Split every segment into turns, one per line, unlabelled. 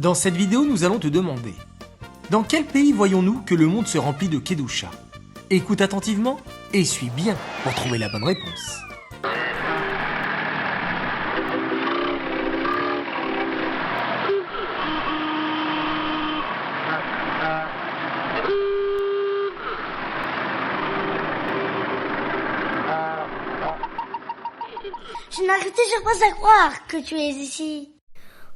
Dans cette vidéo, nous allons te demander: dans quel pays voyons-nous que le monde se remplit de kedusha? Écoute attentivement et suis bien pour trouver la bonne réponse.
Je n'arrive toujours pas à croire que tu es ici.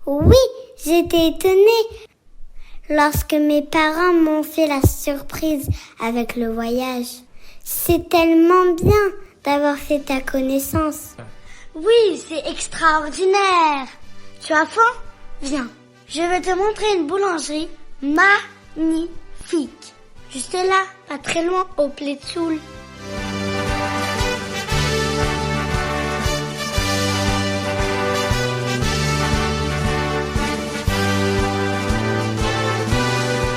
Oui, j'étais étonnée lorsque mes parents m'ont fait la surprise avec le voyage. C'est tellement bien d'avoir fait ta connaissance.
Oui, c'est extraordinaire. Tu as faim? Viens, je vais te montrer une boulangerie magnifique. Juste là, pas très loin, au Pletsoul.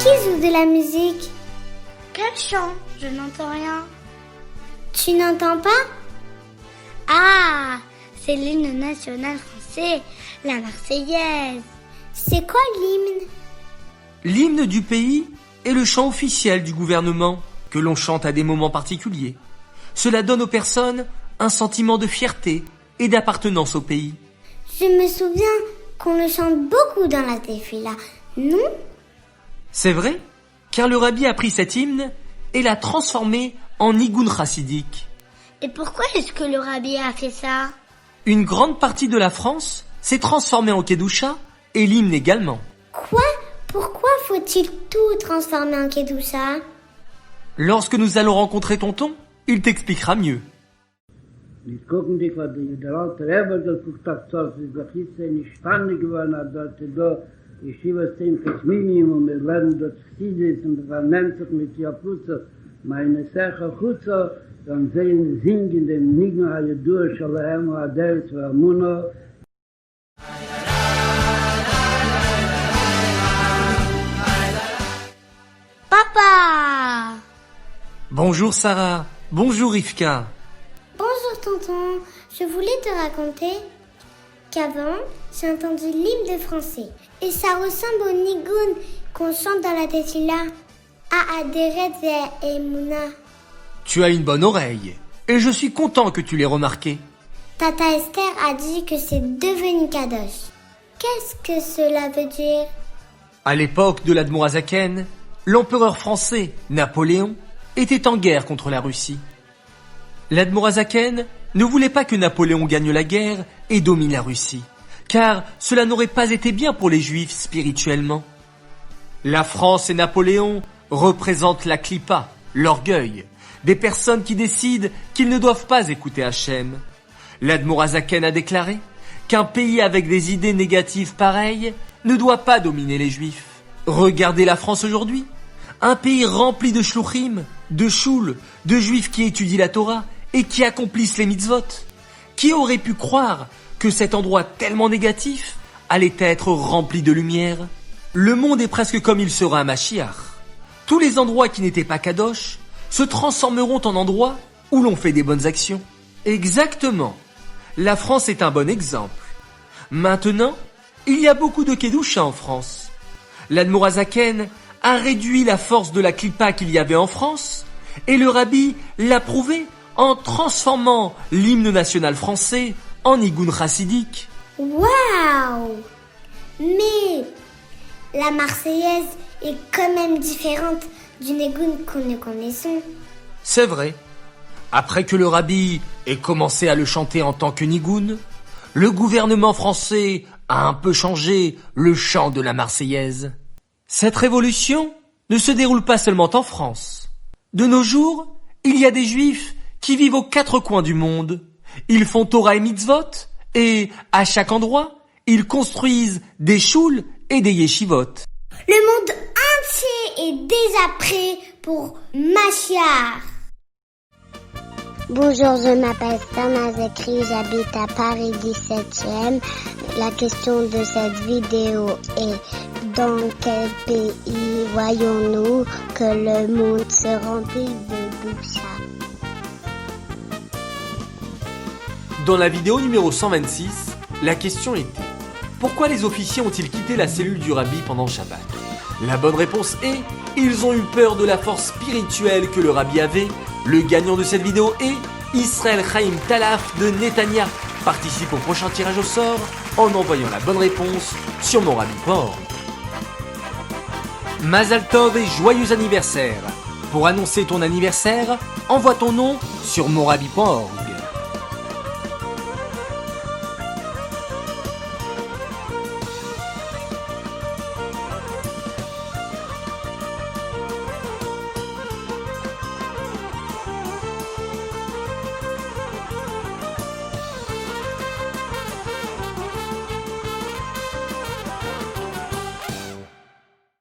Qui joue de la musique?
Quel chant? Je n'entends rien.
Tu n'entends pas?
Ah, c'est l'hymne national français, la Marseillaise.
C'est quoi l'hymne?
L'hymne du pays est le chant officiel du gouvernement que l'on chante à des moments particuliers. Cela donne aux personnes un sentiment de fierté et d'appartenance au pays.
Je me souviens qu'on le chante beaucoup dans la tefila, non?
C'est vrai, car le rabbi a pris cet hymne et l'a transformé en nigun chassidique.
Et pourquoi est-ce que le rabbi a fait ça?
Une grande partie de la France s'est transformée en kedusha et l'hymne également.
Quoi? Pourquoi faut-il tout transformer en kedusha?
Lorsque nous allons rencontrer tonton, il t'expliquera mieux.
Mit gucken dich, was der alte Rebbe geguckt hat, so ist das jetzt nicht spannend geworden, dort da, ich schiebe es dem Minimum, und wir lernen dort Chassidus, und wir nennen sich mit Japuza, meine Sache Chutza, dann singen dem Nigen Hayedur, Shalom, Adelis, V'Amuno.
Papa!
Bonjour Sarah, bonjour Rivka.
Bonjour tonton, je voulais te raconter qu'avant, j'ai entendu l'hymne de français. Et ça ressemble au nigun qu'on chante dans la tefila. À Aderet et Emouna.
Tu as une bonne oreille et je suis content que tu l'aies remarqué.
Tata Esther a dit que c'est devenu kadosh. Qu'est-ce que cela veut dire?
À l'époque de l'Admorazaken, l'empereur français, Napoléon, était en guerre contre la Russie. L'Admorazaken ne voulait pas que Napoléon gagne la guerre et domine la Russie, car cela n'aurait pas été bien pour les Juifs spirituellement. La France et Napoléon représentent la clipa, l'orgueil, des personnes qui décident qu'ils ne doivent pas écouter Hachem. L'Admorazaken a déclaré qu'un pays avec des idées négatives pareilles ne doit pas dominer les Juifs. Regardez la France aujourd'hui, un pays rempli de shluchim, de choul, de Juifs qui étudient la Torah et qui accomplissent les mitzvot. Qui aurait pu croire que cet endroit tellement négatif allait être rempli de lumière? Le monde est presque comme il sera à Mashiach. Tous les endroits qui n'étaient pas kadosh se transformeront en endroits où l'on fait des bonnes actions. Exactement. La France est un bon exemple. Maintenant, il y a beaucoup de kedusha en France. L'Admorazaken a réduit la force de la clipa qu'il y avait en France et le rabbi l'a prouvé en transformant l'hymne national français en nigun chassidique.
Waouh! Mais la Marseillaise est quand même différente du nigun que nous connaissons.
C'est vrai. Après que le rabbi ait commencé à le chanter en tant que nigun, le gouvernement français a un peu changé le chant de la Marseillaise. Cette révolution ne se déroule pas seulement en France. De nos jours, il y a des Juifs qui vivent aux quatre coins du monde. Ils font Torah et mitzvot et, à chaque endroit, ils construisent des chouls et des yeshivot.
Le monde entier est déjà prêt pour Mashiach.
Bonjour, je m'appelle Sana Zekri, j'habite à Paris 17e. La question de cette vidéo est: dans quel pays voyons-nous que le monde se remplit de doucha?
Dans la vidéo numéro 126, la question était: Pourquoi les officiers ont-ils quitté la cellule du rabbi pendant Shabbat? La bonne réponse est, ils ont eu peur de la force spirituelle que le rabbi avait. Le gagnant de cette vidéo est Israël Chaim Talaf de Netanya. Participe au prochain tirage au sort en envoyant la bonne réponse sur monrabbi.org. Mazal Tov et joyeux anniversaire. Pour annoncer ton anniversaire, envoie ton nom sur monrabbi.org.